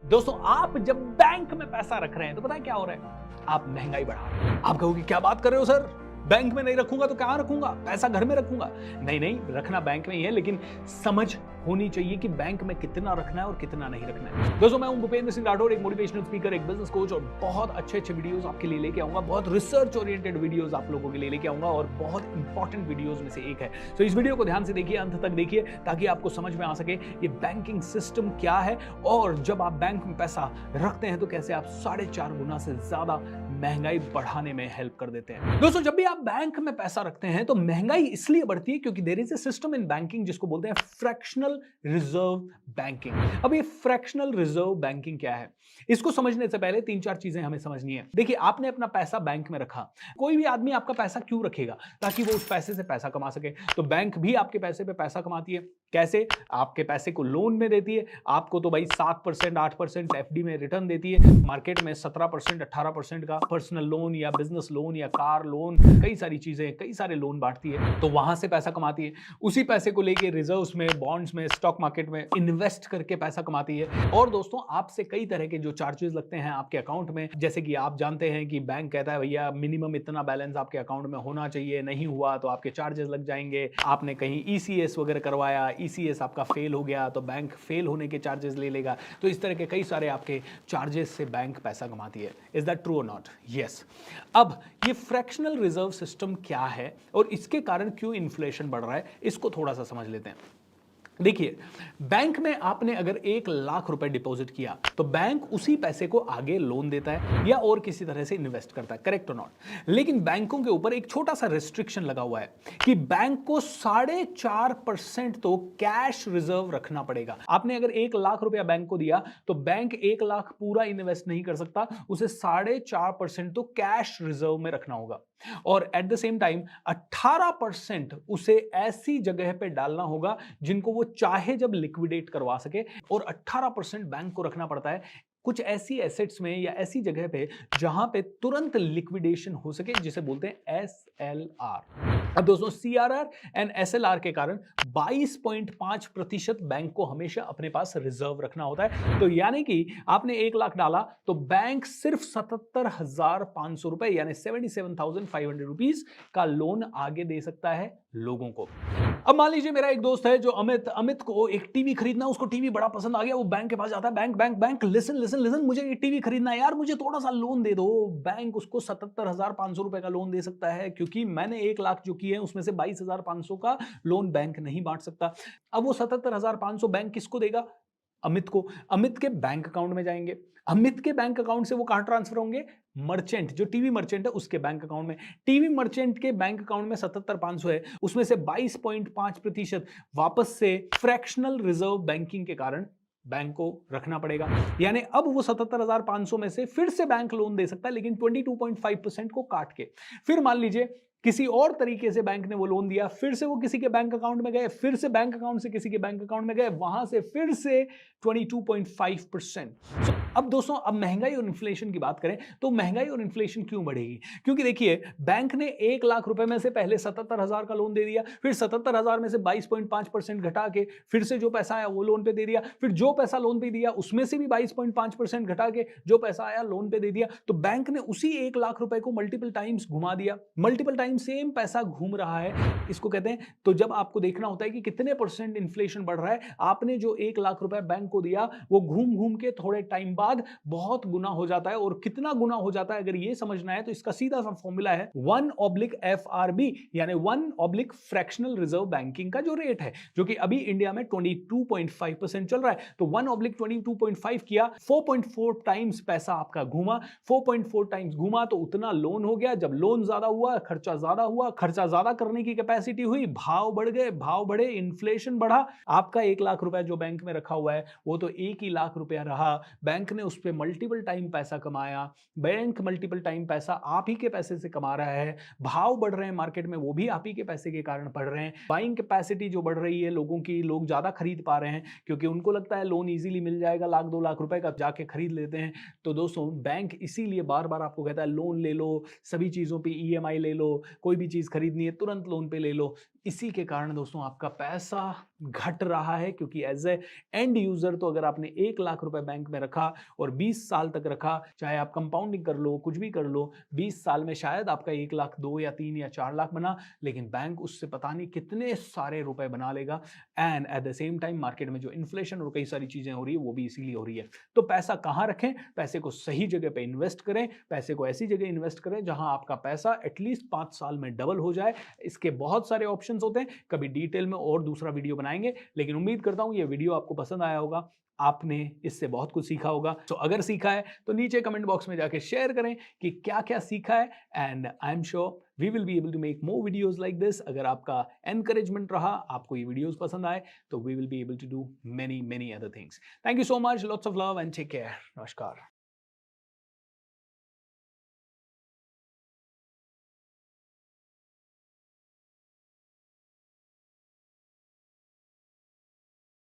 दोस्तों आप जब बैंक में पैसा रख रहे हैं तो पता है क्या हो रहा है? आप महंगाई बढ़ा रहे हैं। आप कहोगे क्या बात कर रहे हो सर, बैंक में नहीं रखूंगा तो कहां रखूंगा, पैसा घर में रखूंगा। नहीं नहीं, रखना बैंक में ही है, लेकिन समझ होनी चाहिए कि बैंक में कितना रखना है और कितना नहीं रखना है। दोस्तों मैं हूं भूपेंद्र सिंह राठौड़, एक मोटिवेशनल स्पीकर, एक बिजनेस कोच, और बहुत अच्छे अच्छे वीडियोस आपके लिए लेके आऊंगा। बहुत रिसर्च ओरिएंटेड वीडियोस आप लोगों के लिए लेके आऊंगा और बहुत इंपॉर्टेंट वीडियोस में से एक है। तो इस वीडियो को ध्यान से देखिए, अंत तक देखिए, ताकि आपको समझ में आ सके ये बैंकिंग सिस्टम क्या है और जब आप बैंक में पैसा रखते हैं तो कैसे आप 4.5 गुना से ज्यादा महंगाई बढ़ाने में हेल्प कर देते हैं। दोस्तों जब भी आप बैंक में पैसा रखते हैं तो महंगाई इसलिए बढ़ती है क्योंकि there is a system in banking जिसको बोलते हैं फ्रैक्शनल रिजर्व बैंकिंग। अब ये फ्रैक्शनल रिजर्व बैंकिंग क्या है, इसको समझने से पहले 3-4 चीजें हमें समझनी है। देखिए, आपने अपना पैसा बैंक में रखा, कोई भी आदमी आपका पैसा क्यों रखेगा? ताकि वो उस पैसे से पैसा कमा सके। तो बैंक भी आपके पैसे पे पैसा कमाती है। कैसे? आपके पैसे को लोन में देती है। आपको तो भाई 7% 8% एफडी में रिटर्न देती है। मार्केट में 17% 18% का पर्सनल लोन या बिजनेस लोन या कार लोन, कई सारी चीजें, कई सारे लोन बांटती है, तो वहां से पैसा कमाती है। उसी पैसे को लेके रिजर्व्स में, बॉन्ड्स में, स्टॉक मार्केट में इन्वेस्ट करके पैसा कमाती है। और दोस्तों आपसे कई तरह के जो चार्जेस लगते हैं आपके अकाउंट में, जैसे कि आप जानते हैं कि बैंक कहता है भैया मिनिमम इतना बैलेंस आपके अकाउंट में होना चाहिए, नहीं हुआ तो आपके चार्जेस लग जाएंगे। आपने कहीं ईसीएस वगैरह करवाया, ईसीएस आपका फेल हो गया तो बैंक फेल होने के चार्जेस ले लेगा। तो इस तरह के कई सारे आपके चार्जेस से बैंक पैसा कमाती है। इज दैट ट्रू और नॉट? यस। अब ये फ्रैक्शनल रिजर्व सिस्टम क्या है और इसके कारण क्यों इन्फ्लेशन बढ़ रहा है, इसको थोड़ा सा समझ लेते हैं। देखिए, बैंक में आपने अगर 1 लाख रुपए डिपॉजिट किया तो बैंक उसी पैसे को आगे लोन देता है या और किसी तरह से इन्वेस्ट करता है, करेक्ट और नॉट? लेकिन बैंकों के ऊपर एक छोटा सा रेस्ट्रिक्शन लगा हुआ है कि बैंक को 4.5% तो कैश रिजर्व रखना पड़ेगा। आपने अगर 1 लाख रुपया बैंक को दिया तो बैंक 1 लाख पूरा इन्वेस्ट नहीं कर सकता, उसे 4.5% तो कैश रिजर्व में रखना होगा। और एट द सेम टाइम 18% उसे ऐसी जगह पे डालना होगा जिनको वो चाहे जब लिक्विडेट करवा सके, और 18% बैंक को रखना पड़ता है कुछ ऐसी एसेट्स में या ऐसी जगह पे जहां पे तुरंत लिक्विडेशन हो सके, जिसे बोलते हैं एसएलआर। अब दोस्तों सीआरआर एंड एसएलआर के कारण 22.5% बैंक को हमेशा अपने पास रिजर्व रखना होता है। तो यानी कि आपने 1 लाख डाला तो बैंक सिर्फ 77,500 रुपए यानी 77,500 रुपीज का लोन आगे दे सकता है लोगों को। अब मान लीजिए मेरा एक दोस्त है जो अमित को एक टीवी खरीदना, उसको टीवी बड़ा पसंद आ गया, वो बैंक के पास जाता है, bank bank bank listen listen listen, मुझे ये टीवी खरीदना है यार, मुझे थोड़ा सा लोन दे दो। बैंक उसको 77,500 रुपए का लोन दे सकता है, क्योंकि मैंने 1 लाख जो की है उसमें से 22,500 का लोन बैंक नहीं बांट सकता। अब वो 77,500 बैंक किसको देगा? अमित को। अमित के बैंक अकाउंट में जाएंगे। अमित के बैंक अकाउंट से वो कहां ट्रांसफर होंगे? मर्चेंट, जो टीवी मर्चेंट है उसके बैंक अकाउंट में। टीवी मर्चेंट के बैंक अकाउंट में 77,500 है, उसमें से 22.5% वापस से फ्रैक्शनल रिजर्व बैंकिंग के कारण बैंक को रखना पड़ेगा। यानी अब वो 77,500 में से फिर से बैंक लोन दे सकता है, लेकिन 22.5% को काट के। फिर मान लीजिए किसी और तरीके से बैंक ने वो लोन दिया, फिर से वो किसी के बैंक अकाउंट में गए, फिर से बैंक अकाउंट से किसी के बैंक अकाउंट में गए, वहां से फिर से 22.5%। अब दोस्तों, अब महंगाई और इन्फ्लेशन की बात करें तो महंगाई और इन्फ्लेशन क्यों बढ़ेगी? क्योंकि देखिए, बैंक ने 1 लाख रुपए में से पहले 77,000 का लोन दे दिया, फिर 77,000 में से 22.5% घटा के फिर से जो पैसा आया वो लोन पे दे दिया, फिर जो पैसा लोन पे दिया उसमें से भी 22.5% घटा के जो पैसा आया लोन पे दे दिया। तो बैंक ने उसी 1 लाख रुपए को मल्टीपल टाइम्स घुमा दिया, मल्टीपल टाइम सेम पैसा घूम रहा है। इसको कहते हैं, तो जब आपको देखना होता है कि कितने परसेंट इन्फ्लेशन बढ़ रहा है, आपने जो 1 लाख रुपए बैंक को दिया वो घूम घूम के थोड़े टाइम बाद बहुत गुना हो जाता है। और कितना गुना हो जाता है अगर ये समझना है तो इसका सीधा सा फॉर्मूला है 1/FRB, यानी 1/ फ्रैक्शनल रिजर्व बैंकिंग का जो रेट है, जो कि अभी इंडिया में 22.5% चल रहा है। तो 1/22.5 किया, 4.4 टाइम्स पैसा आपका घूमा, 4.4 टाइम्स घूमा तो उतना लोन हो गया। जब लोन ज्यादा हुआ, खर्चा ज्यादा हुआ, खर्चा ज्यादा करने की कैपेसिटी हुई, भाव बढ़ गए, भाव बढ़े, इन्फ्लेशन बढ़ा। आपका 1 लाख रुपया जो बैंक में रखा हुआ है वो तो 1 ही लाख रुपया रहा। बैंक ने उस पर मल्टीपल टाइम पैसा कमाया, बैंक मल्टीपल टाइम पैसा आप ही के पैसे से कमा रहा है। भाव बढ़ रहे हैं मार्केट में, वो भी आप ही के पैसे के कारण बढ़ रहे हैं। बाइंग कैपेसिटी जो बढ़ रही है लोगों की, लोग ज्यादा खरीद पा रहे हैं क्योंकि उनको लगता है लोन इजीली मिल जाएगा, 1-2 लाख रुपए का जाके खरीद लेते हैं। तो दोस्तों, बैंक इसीलिए बार बार आपको कहता है लोन ले लो, सभी चीजों पे ईएमआई ले लो, कोई भी चीज खरीदनी है तुरंत लोन पे ले लो। इसी के कारण दोस्तों आपका पैसा घट रहा है, क्योंकि एज ए एंड यूजर तो अगर आपने 1 लाख रुपए बैंक में रखा और 20 साल तक रखा, चाहे आप कंपाउंडिंग कर लो, कुछ भी कर लो, 20 साल में शायद आपका 1 लाख 2 या 3 या 4 लाख बना, लेकिन बैंक उससे पता नहीं कितने सारे रुपए बना लेगा। And at the same time market में जो इन्फ्लेशन और कई सारी चीजें हो रही है वो भी इसीलिए हो रही है। तो पैसा कहाँ रखें? पैसे को सही जगह पे इन्वेस्ट करें, पैसे को ऐसी जगह इन्वेस्ट करें जहां आपका पैसा एटलीस्ट 5 साल में डबल हो जाए। इसके बहुत सारे ऑप्शंस होते हैं, कभी डिटेल में और दूसरा वीडियो बनाएंगे, लेकिन उम्मीद करता हूं ये वीडियो आपको पसंद आया होगा, आपने इससे बहुत कुछ सीखा होगा। तो अगर सीखा है तो नीचे कमेंट बॉक्स में जाके शेयर करें कि क्या क्या सीखा है, and I am sure we will be able to make more videos like this. अगर आपका एनकरेजमेंट रहा, आपको ये वीडियोस पसंद आए, तो we will be able to do many many other things. Thank you so much, lots of love and take care. नमस्कार।